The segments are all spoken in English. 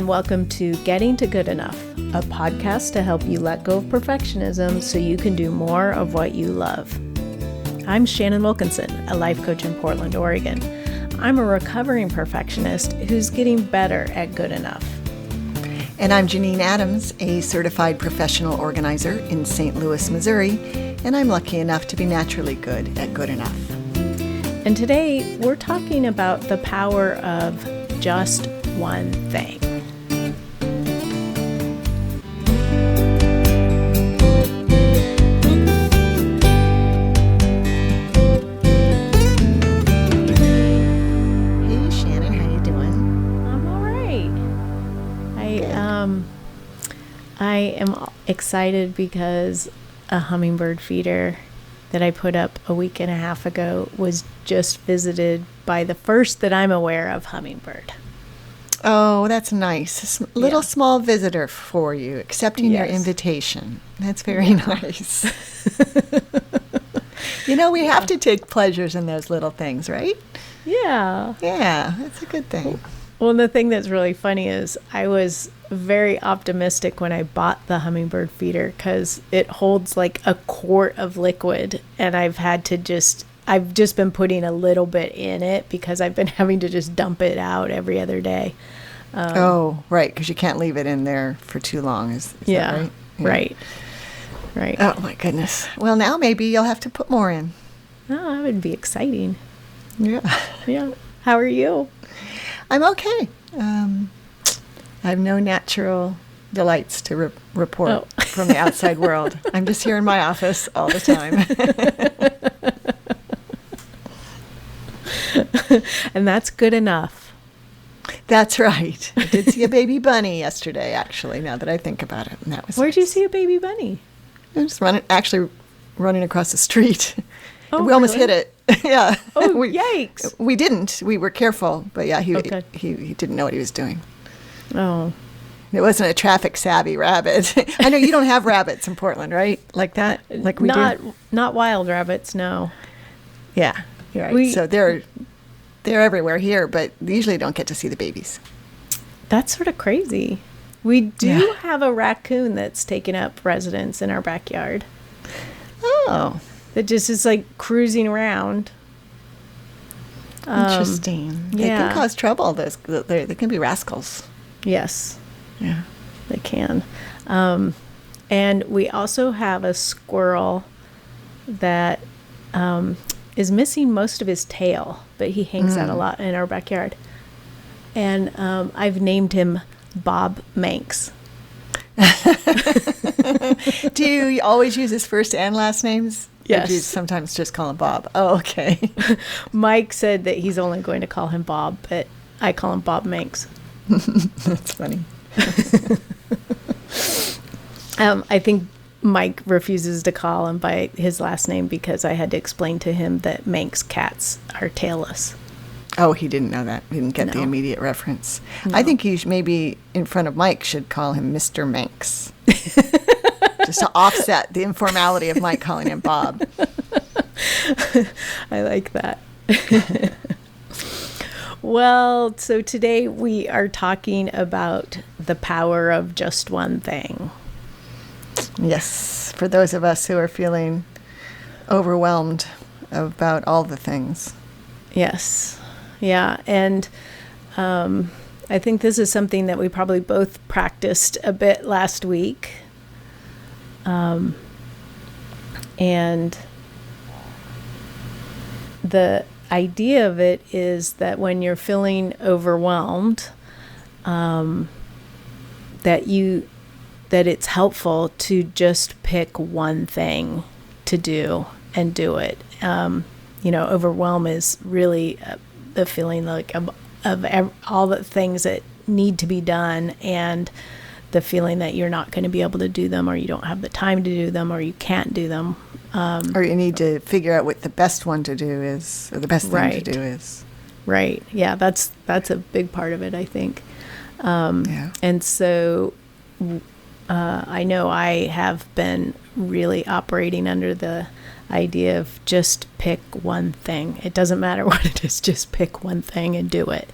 and welcome to Getting to Good Enough, a podcast to help you let go of perfectionism so you can do more of what you love. I'm Shannon Wilkinson, a life coach in Portland, Oregon. I'm a recovering perfectionist who's getting better at good enough. And I'm Janine Adams, a certified professional organizer in St. Louis, Missouri, and I'm lucky enough to be naturally good at good enough. And today we're talking about the power of just one thing. Hey Shannon, how you doing? I'm all right. I am excited because a hummingbird feeder that I put up a week and a half ago was just visited by the first that I'm aware of hummingbird. Oh, that's nice. A little small visitor for you, accepting your invitation. That's very nice. You know, we have to take pleasures in those little things, right? Yeah. Yeah, that's a good thing. Well, and the thing that's really funny is I was very optimistic when I bought the hummingbird feeder because it holds like a quart of liquid, and I've just been putting a little bit in it because I've been having to just dump it out every other day. Oh, right, because you can't leave it in there for too long. Is that right? Yeah. Right. Oh, my goodness. Well, now maybe you'll have to put more in. Oh, that would be exciting. Yeah. Yeah. How are you? I'm okay. I have no natural delights to report from the outside world. I'm just here in my office all the time. And that's good enough. That's right. I did see a baby bunny yesterday, actually, now that I think about it. And that was Where'd you see a baby bunny? I was running across the street. Oh, we almost hit it. Yeah. Oh, yikes. We didn't. We were careful. But yeah, he didn't know what he was doing. Oh. It wasn't a traffic savvy rabbit. I know you don't have rabbits in Portland, right? Like that? Like we do? Not wild rabbits, no. Yeah. You're right. So they're everywhere here, but they usually don't get to see the babies. That's sort of crazy. We do have a raccoon that's taken up residence in our backyard. Oh. That just is like cruising around. Interesting. They can cause trouble. They can be rascals. Yes. Yeah. They can. And we also have a squirrel that is missing most of his tail, but he hangs out a lot in our backyard. And I've named him Bob Manx. Do you always use his first and last names? Yes. Or do you sometimes just call him Bob? Oh, okay. Mike said that he's only going to call him Bob, but I call him Bob Manx. That's funny. I think Mike refuses to call him by his last name because I had to explain to him that Manx cats are tailless. Oh, he didn't know that. He didn't get the immediate reference. No. I think you maybe in front of Mike should call him Mr. Manx. Just to offset the informality of Mike calling him Bob. I like that. Well, so today we are talking about the power of just one thing. Yes, for those of us who are feeling overwhelmed about all the things. Yes. Yeah. And I think this is something that we probably both practiced a bit last week. And the idea of it is that when you're feeling overwhelmed, that it's helpful to just pick one thing to do and do it. Overwhelm is really the feeling like of all the things that need to be done, and the feeling that you're not going to be able to do them, or you don't have the time to do them, or you can't do them. Or you need to figure out what the best one to do is, or the best thing to do is. Right. Yeah, that's a big part of it, I think. And so I know I have been really operating under the idea of just pick one thing. It doesn't matter what it is, just pick one thing and do it.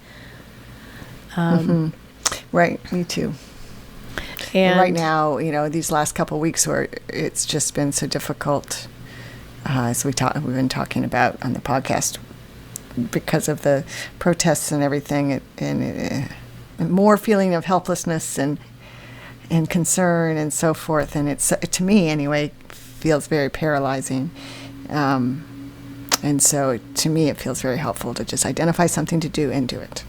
Right. Me too. And right now, these last couple of weeks where it's just been so difficult, as we've been talking about on the podcast, because of the protests and everything, and more feeling of helplessness and concern and so forth. And it's, to me anyway, feels very paralyzing. And so to me, it feels very helpful to just identify something to do and do it.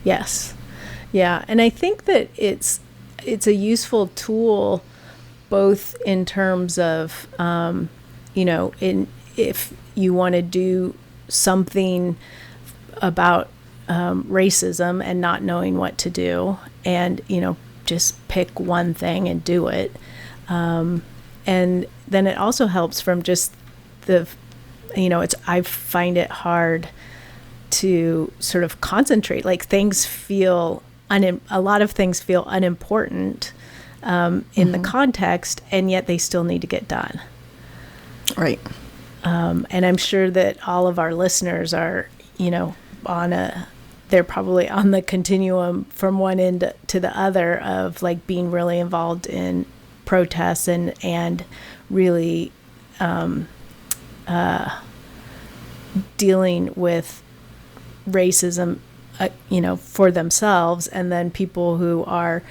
Yes. Yeah. And I think that it's a useful tool, both in terms of, if you want to do something about racism and not knowing what to do, and, just pick one thing and do it. And then it also helps from just I find it hard to sort of concentrate. Like a lot of things feel unimportant in the context, and yet they still need to get done. Right. And I'm sure that all of our listeners are, they're probably on the continuum from one end to the other of like being really involved in protests and really dealing with racism, for themselves, and then people who are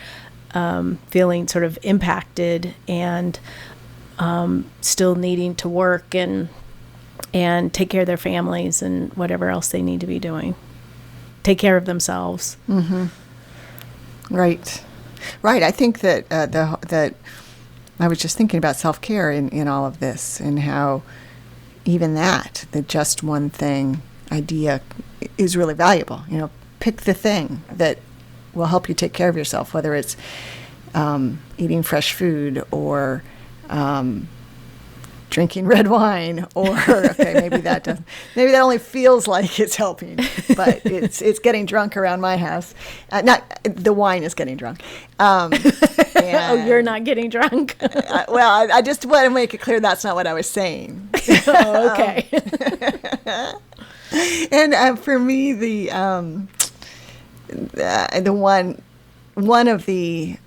feeling sort of impacted and still needing to work and take care of their families and whatever else they need to be doing. Take care of themselves. Mm-hmm. Right. I think that that I was just thinking about self-care in all of this, and how even the just one thing idea is really valuable. Pick the thing that will help you take care of yourself, whether it's eating fresh food or drinking red wine, or maybe that only feels like it's helping, but it's getting drunk around my house. Not the wine is getting drunk. Oh, you're not getting drunk? I just want to make it clear that's not what I was saying. Oh, okay. And for me, the one of the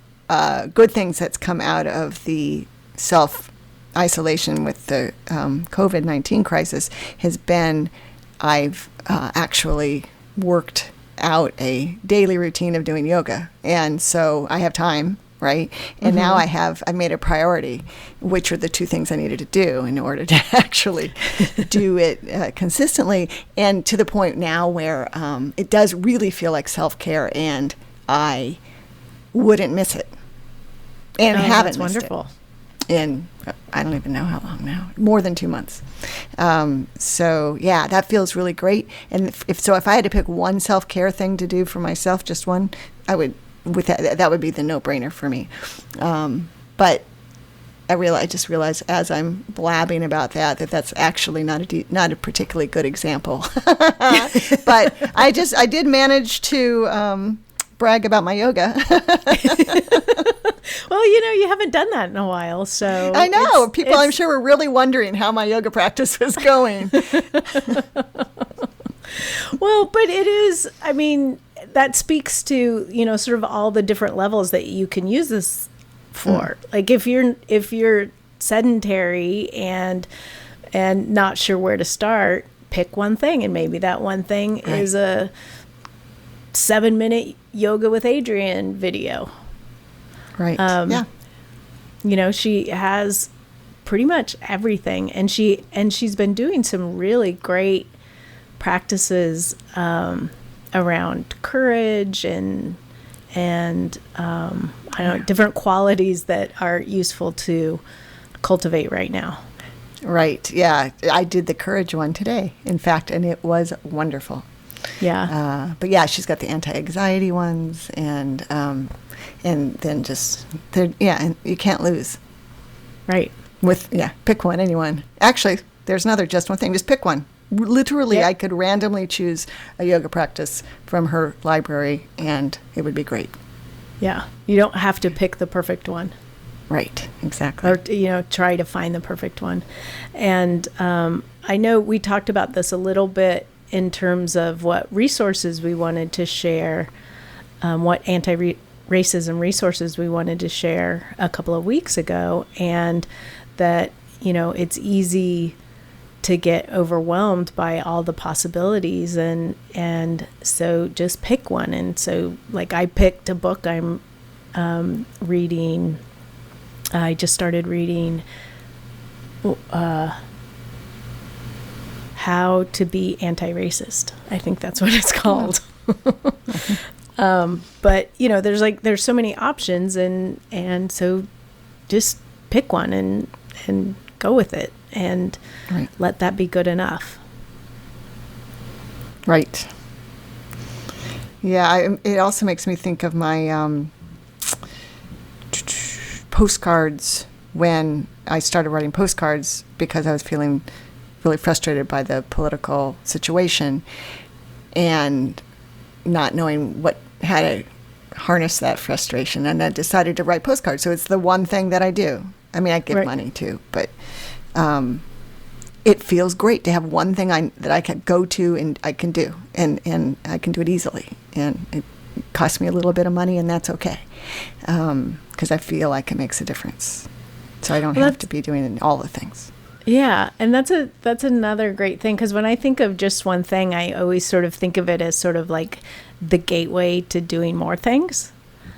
good things that's come out of the self-isolation with the COVID-19 crisis has been I've actually worked out a daily routine of doing yoga. And so I have time, right? And now I made a priority, which are the two things I needed to do in order to actually do it consistently, and to the point now where it does really feel like self-care, and I wouldn't miss it. And haven't missed wonderful. It. In I don't even know how long now, more than 2 months. So yeah, that feels really great. And if I had to pick one self-care thing to do for myself, just one, I would. With that would be the no-brainer for me. But I just realized as I'm blabbing about that's actually not a particularly good example. But I did manage to brag about my yoga. Well, you haven't done that in a while, so I know people. I'm sure were really wondering how my yoga practice was going. Well, but it is. I mean, that speaks to sort of all the different levels that you can use this for. Like if you're sedentary and not sure where to start, pick one thing, and maybe that one thing is a 7-minute yoga with Adrienne video. Right. Yeah. She has pretty much everything, and she's been doing some really great practices around courage and I don't know, different qualities that are useful to cultivate right now. Right. Yeah. I did the courage one today, in fact, and it was wonderful. Yeah. But yeah, she's got the anti-anxiety ones, and then just and you can't lose. Right. Pick one, anyone. Actually, there's another just one thing. Just pick one. Literally, yep. I could randomly choose a yoga practice from her library, and it would be great. Yeah. You don't have to pick the perfect one. Right. Exactly. Or, try to find the perfect one. And I know we talked about this a little bit in terms of what resources we wanted to share, what racism resources we wanted to share a couple of weeks ago, and that, it's easy to get overwhelmed by all the possibilities, and so just pick one. And so, like, I picked a book I'm reading. I just started reading How to Be Anti-Racist. I think that's what it's called. But there's so many options, and so just pick one and go with it, and right. Let that be good enough. Right. Yeah, it also makes me think of my postcards when I started writing postcards, because I was feeling really frustrated by the political situation and not knowing how to harness that frustration, and I decided to write postcards. So it's the one thing that I do. I mean, I give right. money too, but it feels great to have one thing that I can go to and I can do, and I can do it easily, and it costs me a little bit of money, and that's okay, because I feel like it makes a difference. So I don't have to be doing all the things. Yeah, and that's another great thing, because when I think of just one thing, I always sort of think of it as sort of like the gateway to doing more things.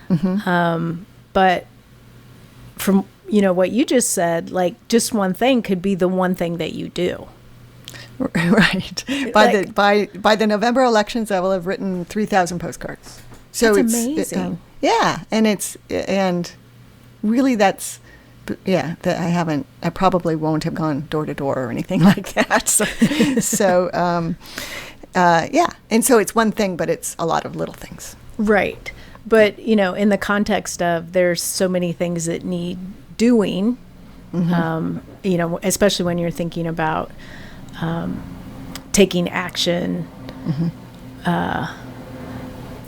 Mm-hmm. But from what you just said, like, just one thing could be the one thing that you do. Right. By the November elections, I will have written 3,000 postcards. So that's it's amazing. and really that's. Yeah, I probably won't have gone door to door or anything like that. So, yeah. And so it's one thing, but it's a lot of little things. Right. But, in the context of there's so many things that need doing, mm-hmm. Especially when you're thinking about taking action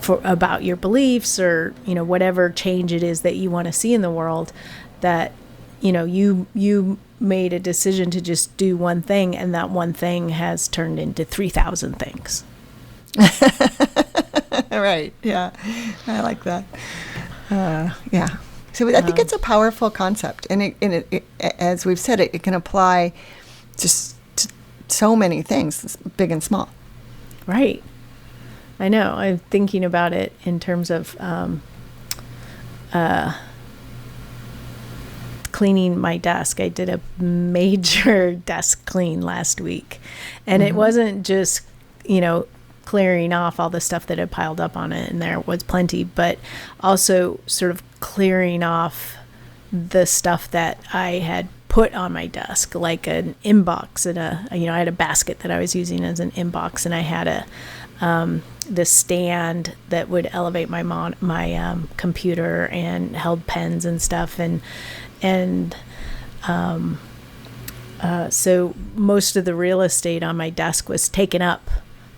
about your beliefs, or, whatever change it is that you want to see in the world, that you made a decision to just do one thing, and that one thing has turned into 3,000 things. Right. Yeah. I like that. Yeah. So I think it's a powerful concept, and it as we've said, it can apply just to so many things, big and small. Right. I know. I'm thinking about it in terms of cleaning my desk. I did a major desk clean last week, and it wasn't just, clearing off all the stuff that had piled up on it, and there was plenty, but also sort of clearing off the stuff that I had put on my desk, like an inbox and I had a basket that I was using as an inbox, and I had the stand that would elevate my computer and held pens and stuff, so most of the real estate on my desk was taken up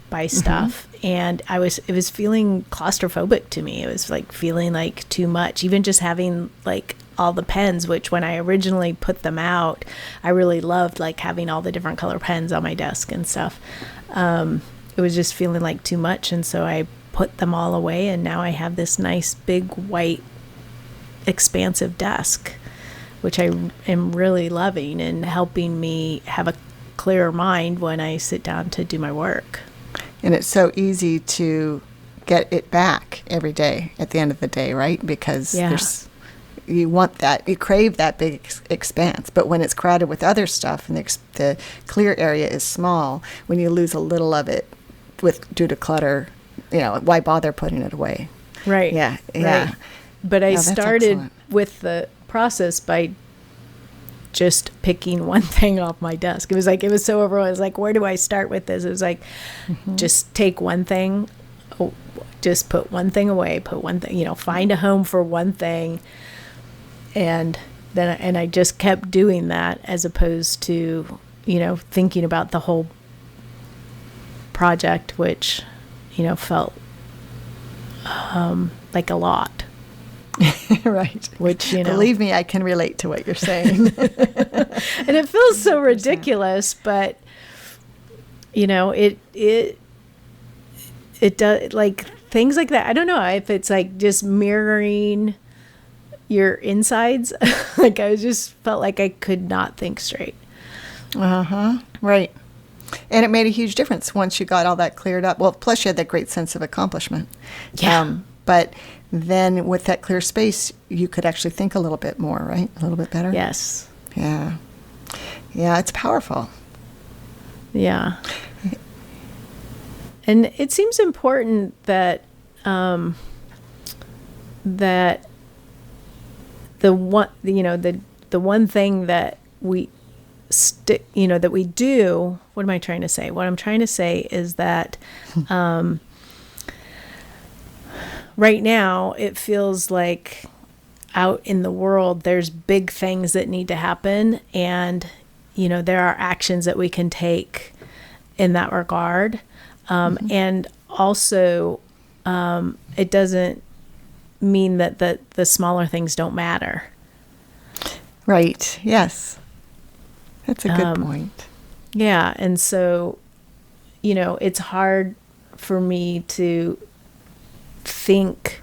by stuff, and it was feeling claustrophobic to me. It was like feeling like too much, even just having like all the pens, which when I originally put them out, I really loved like having all the different color pens on my desk and stuff. It was just feeling like too much, and so I put them all away, and now I have this nice big white expansive desk, which I am really loving, and helping me have a clearer mind when I sit down to do my work. And it's so easy to get it back every day at the end of the day, right? Because you want that, you crave that big expanse. But when it's crowded with other stuff, and the clear area is small, when you lose a little of it due to clutter, why bother putting it away? Right. Yeah. Right. But I started excellent. With the process by just picking one thing off my desk. It was so overwhelming. It was like, where do I start with this? It was like, just take one thing, just put one thing away, put one thing, find a home for one thing. And I just kept doing that, as opposed to, thinking about the whole project, which, felt like a lot. Right. Which, believe me, I can relate to what you're saying. And it feels so ridiculous, but it does, like, things like that. I don't know if it's like just mirroring your insides. Like I just felt like I could not think straight. Right. And it made a huge difference once you got all that cleared up. Well, plus you had that great sense of accomplishment. Yeah. But then with that clear space, you could actually think a little bit more, right? A little bit better. Yes. Yeah. Yeah, it's powerful. Yeah. And it seems important that that the one thing that we that we do. What am I trying to say? What I'm trying to say is that right now it feels like out in the world there's big things that need to happen, and there are actions that we can take in that regard. And also, it doesn't mean that the smaller things don't matter. Right. Yes. That's a good point. Yeah. And so, it's hard for me to think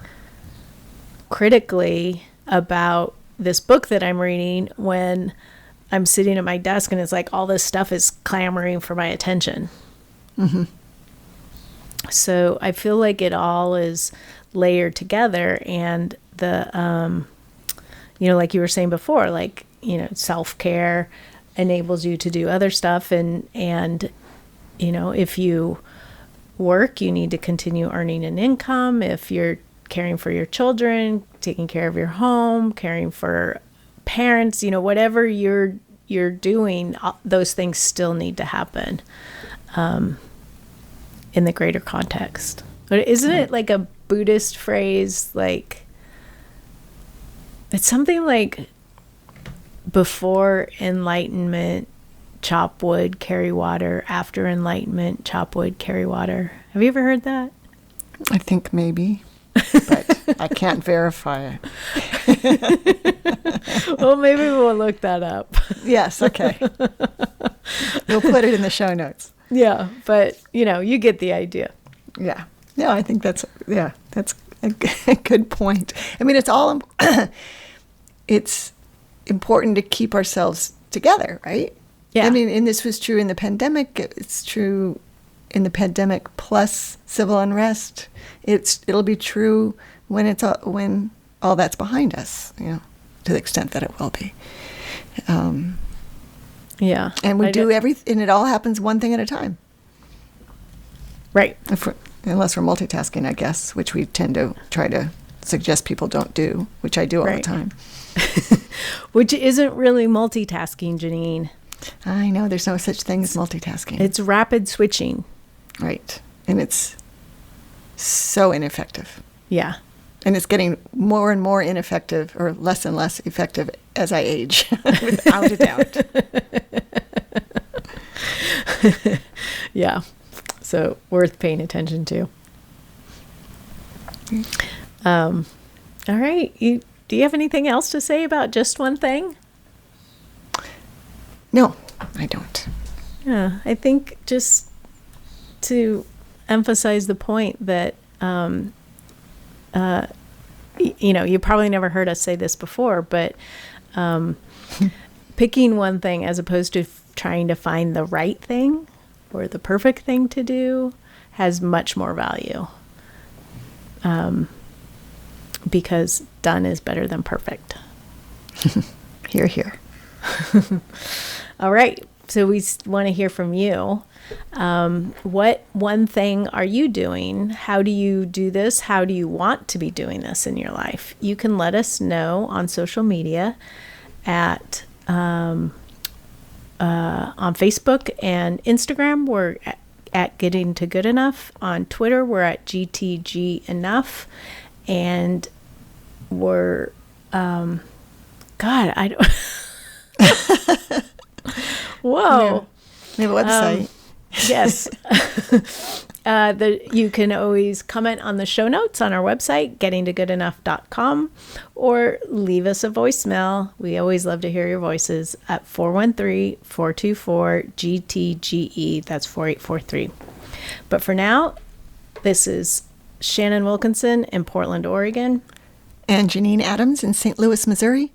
critically about this book that I'm reading when I'm sitting at my desk and it's like all this stuff is clamoring for my attention. Mm-hmm. So I feel like it all is layered together, and the, like you were saying before, like, self-care enables you to do other stuff. And, if you work, you need to continue earning an income. If you're caring for your children, taking care of your home, caring for parents, whatever you're doing, those things still need to happen. In the greater context. But isn't it like a Buddhist phrase? Like, it's something like, before enlightenment, chop wood, carry water. After enlightenment, chop wood, carry water. Have you ever heard that? I think maybe, but I can't verify it. Well, maybe we'll look that up. Yes, okay. We'll put it in the show notes. Yeah, but, you get the idea. Yeah. No, I think that's a good point. I mean, it's important to keep ourselves together, right? Yeah. I mean, and this was true in the pandemic. It's true in the pandemic plus civil unrest. It'll be true when all that's behind us, to the extent that it will be. Yeah. And we do everything, and it all happens one thing at a time. Right. Unless we're multitasking, I guess, which we tend to try to suggest people don't do, which I do all the time. Which isn't really multitasking, Janine. I know, there's no such thing as multitasking. It's rapid switching. Right. And it's so ineffective. Yeah. And it's getting more and more ineffective, or less and less effective as I age, without a doubt. Yeah. So worth paying attention to. All right. Do you have anything else to say about just one thing? No, I don't. Yeah. I think just to emphasize the point that, you probably never heard us say this before, but picking one thing as opposed to trying to find the right thing or the perfect thing to do has much more value. Because done is better than perfect. Hear, hear. All right. So we want to hear from you. What one thing are you doing? How do you do this? How do you want to be doing this in your life? You can let us know on social media at on Facebook and Instagram. We're at Getting to Good Enough. On Twitter, we're at GTG Enough. And we're, God, I don't. Whoa. We have a website. Yes. You can always comment on the show notes on our website, gettingtogoodenough.com, or leave us a voicemail. We always love to hear your voices at 413-424-GTGE. That's 4843. But for now, this is Shannon Wilkinson in Portland, Oregon. And Janine Adams in St. Louis, Missouri.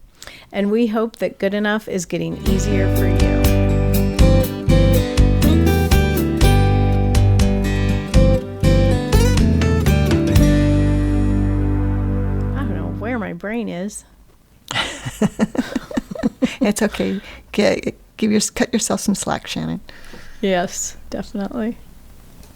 And we hope that good enough is getting easier for you. I don't know where my brain is. It's okay. Cut yourself some slack, Shannon. Yes, definitely.